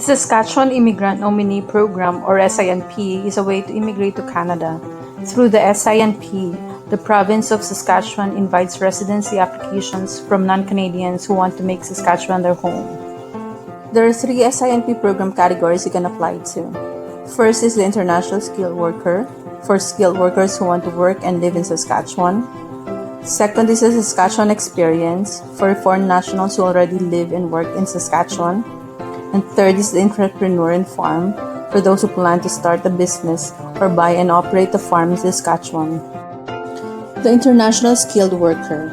Saskatchewan Immigrant Nominee Program or SINP is a way to immigrate to Canada. Through the SINP, the province of Saskatchewan invites residency applications from non-Canadians who want to make Saskatchewan their home. There are 3 SINP program categories you can apply to. First is the International Skilled Worker, for skilled workers who want to work and live in Saskatchewan. Second is the Saskatchewan Experience, for foreign nationals who already live and work in Saskatchewan. And third is the Entrepreneur and Farm, for those who plan to start a business or buy and operate a farm in Saskatchewan. The International Skilled Worker.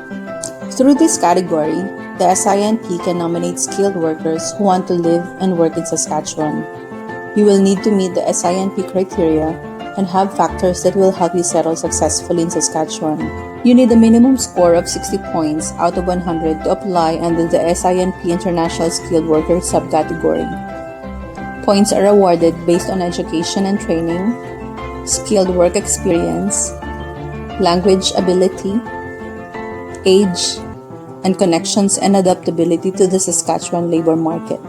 Through this category, the SINP can nominate skilled workers who want to live and work in Saskatchewan. You will need to meet the SINP criteria and have factors that will help you settle successfully in Saskatchewan. You need a minimum score of 60 points out of 100 to apply under the SINP International Skilled Worker subcategory. Points are awarded based on education and training, skilled work experience, language ability, age, and connections and adaptability to the Saskatchewan labor market.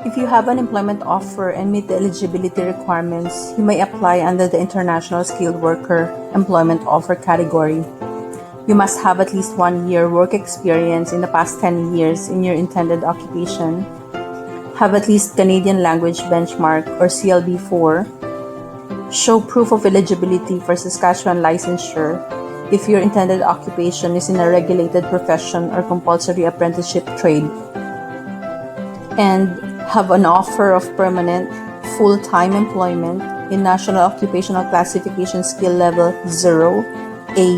If you have an employment offer and meet the eligibility requirements, you may apply under the International Skilled Worker Employment Offer category. You must have at least 1 year work experience in the past 10 years in your intended occupation, have at least Canadian Language Benchmark or CLB 4, show proof of eligibility for Saskatchewan licensure if your intended occupation is in a regulated profession or compulsory apprenticeship trade, and have an offer of permanent, full-time employment in National Occupational Classification Skill Level 0, A,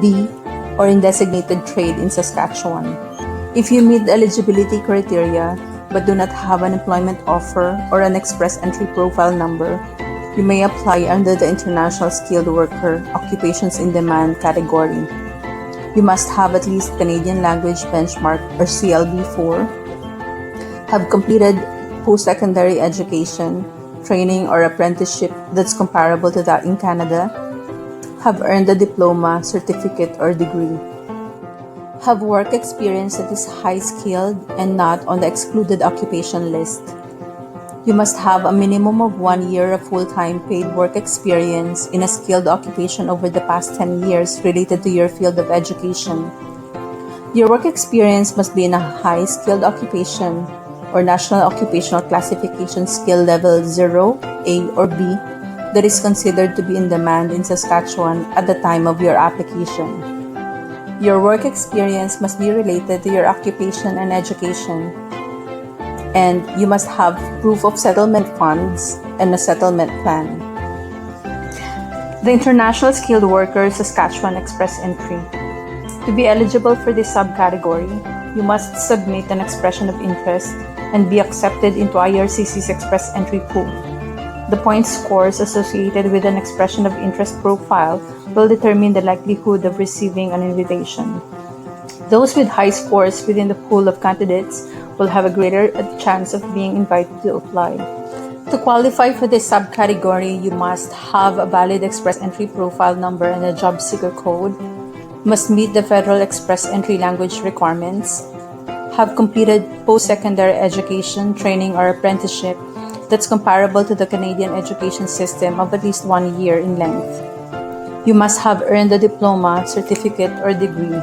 B, or in designated trade in Saskatchewan. If you meet the eligibility criteria but do not have an employment offer or an express entry profile number, you may apply under the International Skilled Worker Occupations in Demand category. You must have at least Canadian Language Benchmark or CLB 4, have completed post-secondary education, training, or apprenticeship that's comparable to that in Canada, have earned a diploma, certificate, or degree, have work experience that is high-skilled and not on the excluded occupation list. You must have a minimum of 1 year of full-time paid work experience in a skilled occupation over the past 10 years related to your field of education. Your work experience must be in a high-skilled occupation or National Occupational Classification Skill Level 0, A, or B that is considered to be in demand in Saskatchewan at the time of your application. Your work experience must be related to your occupation and education, and you must have proof of settlement funds and a settlement plan. The International Skilled Worker Saskatchewan Express Entry. To be eligible for this subcategory, you must submit an expression of interest and be accepted into IRCC's Express Entry Pool. The point scores associated with an expression of interest profile will determine the likelihood of receiving an invitation. Those with high scores within the pool of candidates will have a greater chance of being invited to apply. To qualify for this subcategory, you must have a valid Express Entry profile number and a job seeker code, must meet the Federal Express Entry language requirements, have completed post-secondary education, training, or apprenticeship that's comparable to the Canadian education system of at least 1 year in length. You must have earned a diploma, certificate, or degree.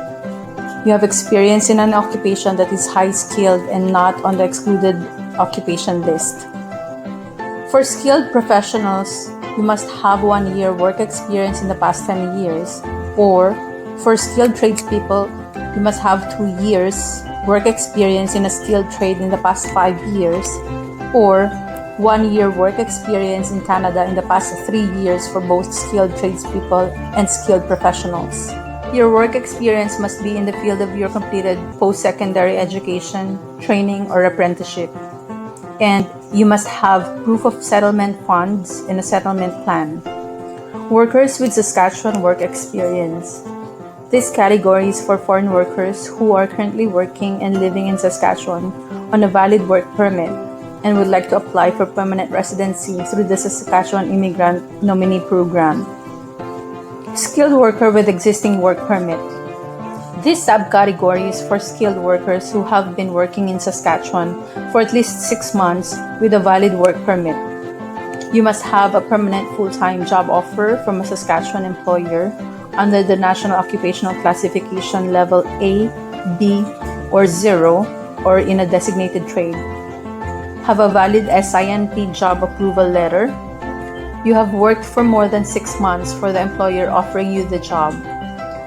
You have experience in an occupation that is high-skilled and not on the excluded occupation list. For skilled professionals, you must have 1 year work experience in the past 10 years, or for skilled tradespeople, you must have 2 years work experience in a skilled trade in the past 5 years, or 1 year work experience in Canada in the past 3 years for both skilled tradespeople and skilled professionals. Your work experience must be in the field of your completed post-secondary education, training, or apprenticeship. And you must have proof of settlement funds and a settlement plan. Workers with Saskatchewan work experience. This category is for foreign workers who are currently working and living in Saskatchewan on a valid work permit and would like to apply for permanent residency through the Saskatchewan Immigrant Nominee Program. Skilled worker with existing work permit. This subcategory is for skilled workers who have been working in Saskatchewan for at least 6 months with a valid work permit. You must have a permanent full-time job offer from a Saskatchewan employer under the National Occupational Classification Level A, B, or 0, or in a designated trade. Have a valid SINP job approval letter. You have worked for more than 6 months for the employer offering you the job.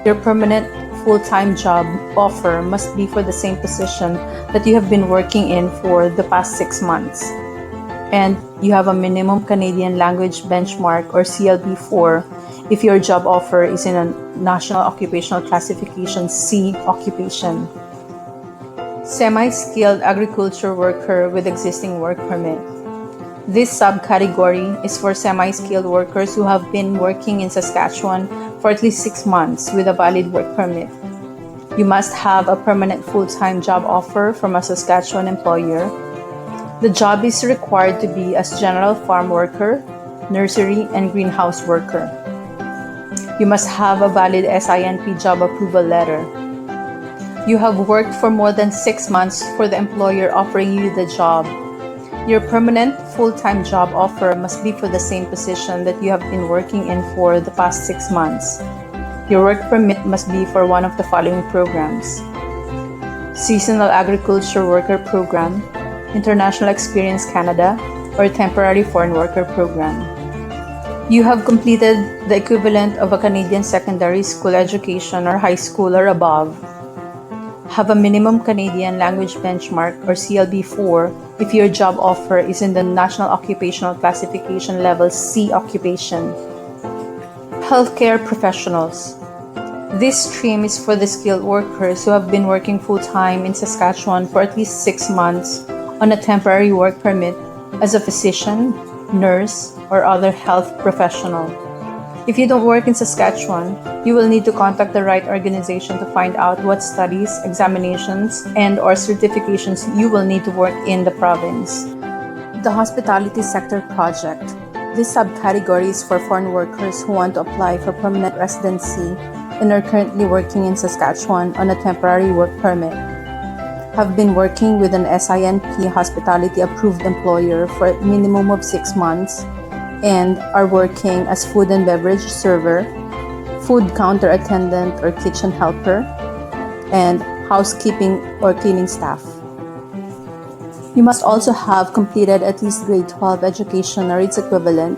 Your permanent full-time job offer must be for the same position that you have been working in for the past 6 months. And you have a minimum Canadian language benchmark or CLB4 if your job offer is in a National Occupational Classification C occupation. Semi-skilled agriculture worker with existing work permit. This subcategory is for semi-skilled workers who have been working in Saskatchewan for at least 6 months with a valid work permit. You must have a permanent full-time job offer from a Saskatchewan employer. The job is required to be as general farm worker, nursery, and greenhouse worker. You must have a valid SINP job approval letter. You have worked for more than 6 months for the employer offering you the job. Your permanent full-time job offer must be for the same position that you have been working in for the past 6 months. Your work permit must be for one of the following programs: Seasonal Agriculture Worker Program, International Experience Canada, or Temporary Foreign Worker Program. You have completed the equivalent of a Canadian secondary school education or high school or above. Have a minimum Canadian language benchmark or CLB4 if your job offer is in the National Occupational Classification Level C occupation. Healthcare professionals. This stream is for the skilled workers who have been working full-time in Saskatchewan for at least 6 months on a temporary work permit as a physician, nurse, or other health professional. If you don't work in Saskatchewan, you will need to contact the right organization to find out what studies, examinations, and/or certifications you will need to work in the province. The Hospitality Sector Project. This subcategory is for foreign workers who want to apply for permanent residency and are currently working in Saskatchewan on a temporary work permit. Have been working with an SINP hospitality approved employer for a minimum of 6 months and are working as food and beverage server, food counter attendant or kitchen helper, and housekeeping or cleaning staff. You must also have completed at least grade 12 education or its equivalent,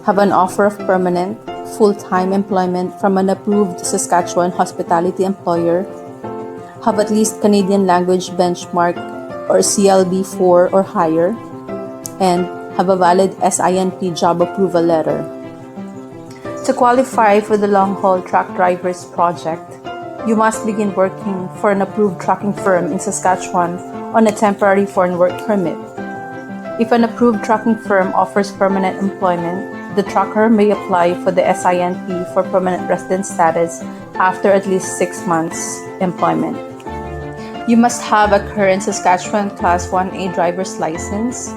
have an offer of permanent, full-time employment from an approved Saskatchewan hospitality employer, have at least Canadian language benchmark or CLB4 or higher, and have a valid SINP job approval letter. To qualify for the long-haul truck drivers project, you must begin working for an approved trucking firm in Saskatchewan on a temporary foreign work permit. If an approved trucking firm offers permanent employment, the trucker may apply for the SINP for permanent resident status after at least 6 months employment. You must have a current Saskatchewan Class 1A driver's license,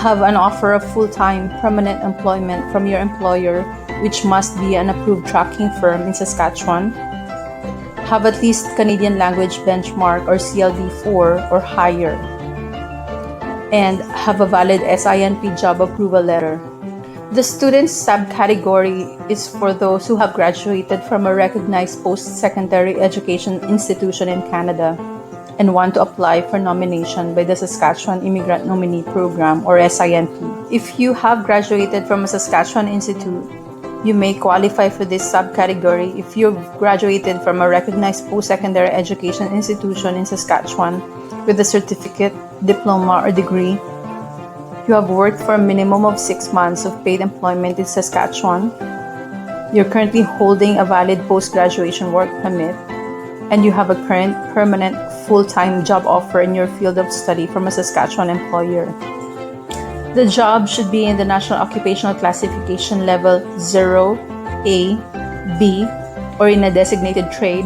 have an offer of full-time permanent employment from your employer, which must be an approved trucking firm in Saskatchewan, have at least Canadian language benchmark or CLB4 or higher, and have a valid SINP job approval letter. The students subcategory is for those who have graduated from a recognized post-secondary education institution in Canada and want to apply for nomination by the Saskatchewan Immigrant Nominee Program or SINP. If you have graduated from a Saskatchewan institute, you may qualify for this subcategory if you've graduated from a recognized post-secondary education institution in Saskatchewan with a certificate, diploma, or degree. You have worked for a minimum of 6 months of paid employment in Saskatchewan. You're currently holding a valid post-graduation work permit, and you have a current permanent full-time job offer in your field of study from a Saskatchewan employer. The job should be in the National Occupational Classification Level 0, A, B, or in a designated trade,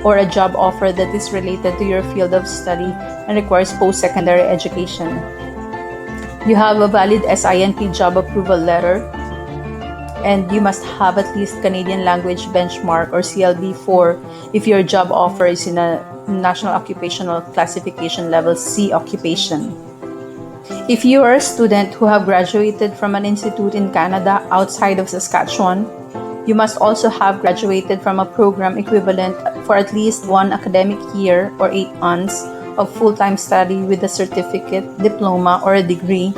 or a job offer that is related to your field of study and requires post-secondary education. You have a valid SINP job approval letter, and you must have at least Canadian Language Benchmark or CLB4 if your job offer is in a National Occupational Classification Level C occupation. If you are a student who have graduated from an institute in Canada outside of Saskatchewan, you must also have graduated from a program equivalent for at least 1 academic year or 8 months of full-time study with a certificate, diploma, or a degree,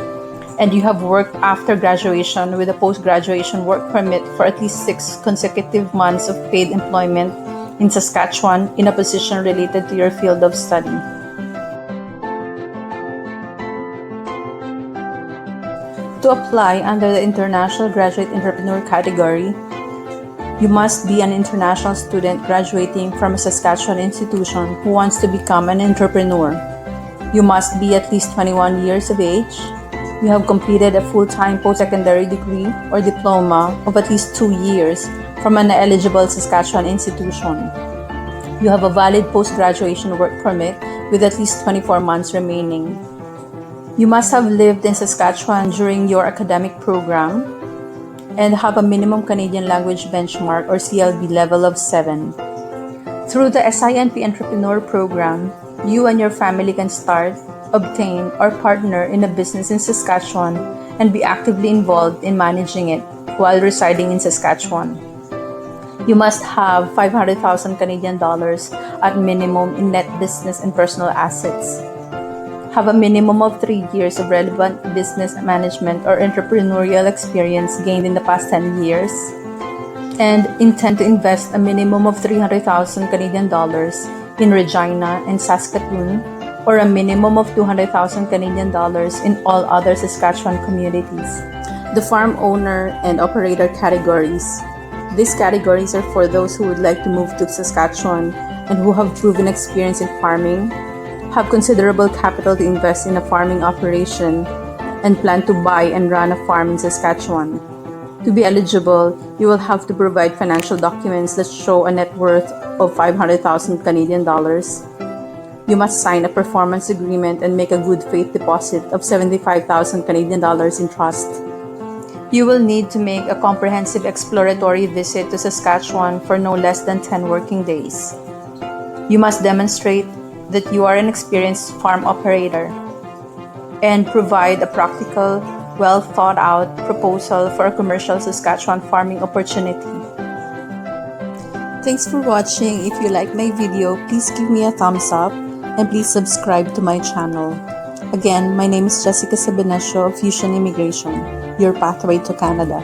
and you have worked after graduation with a post-graduation work permit for at least 6 consecutive months of paid employment in Saskatchewan in a position related to your field of study. To apply under the International Graduate Entrepreneur category, you must be an international student graduating from a Saskatchewan institution who wants to become an entrepreneur. You must be at least 21 years of age. You have completed a full-time post-secondary degree or diploma of at least 2 years from an eligible Saskatchewan institution. You have a valid post-graduation work permit with at least 24 months remaining. You must have lived in Saskatchewan during your academic program and have a minimum Canadian Language Benchmark or CLB level of 7. Through the SINP Entrepreneur Program, you and your family can start, obtain, or partner in a business in Saskatchewan and be actively involved in managing it while residing in Saskatchewan. You must have 500,000 Canadian dollars at minimum in net business and personal assets. Have a minimum of 3 years of relevant business management or entrepreneurial experience gained in the past 10 years, and intend to invest a minimum of 300,000 Canadian dollars in Regina and Saskatoon, or a minimum of 200,000 Canadian dollars in all other Saskatchewan communities. The farm owner and operator categories. These categories are for those who would like to move to Saskatchewan and who have proven experience in farming, have considerable capital to invest in a farming operation, and plan to buy and run a farm in Saskatchewan. To be eligible, you will have to provide financial documents that show a net worth of 500,000 Canadian dollars. You must sign a performance agreement and make a good faith deposit of 75,000 Canadian dollars in trust. You will need to make a comprehensive exploratory visit to Saskatchewan for no less than 10 working days. You must demonstrate that you are an experienced farm operator and provide a practical, well-thought-out proposal for a commercial Saskatchewan farming opportunity. Thanks for watching. If you like my video, please give me a thumbs up and please subscribe to my channel. Again, my name is Jessica Sabenesio of Fusion Immigration, your pathway to Canada.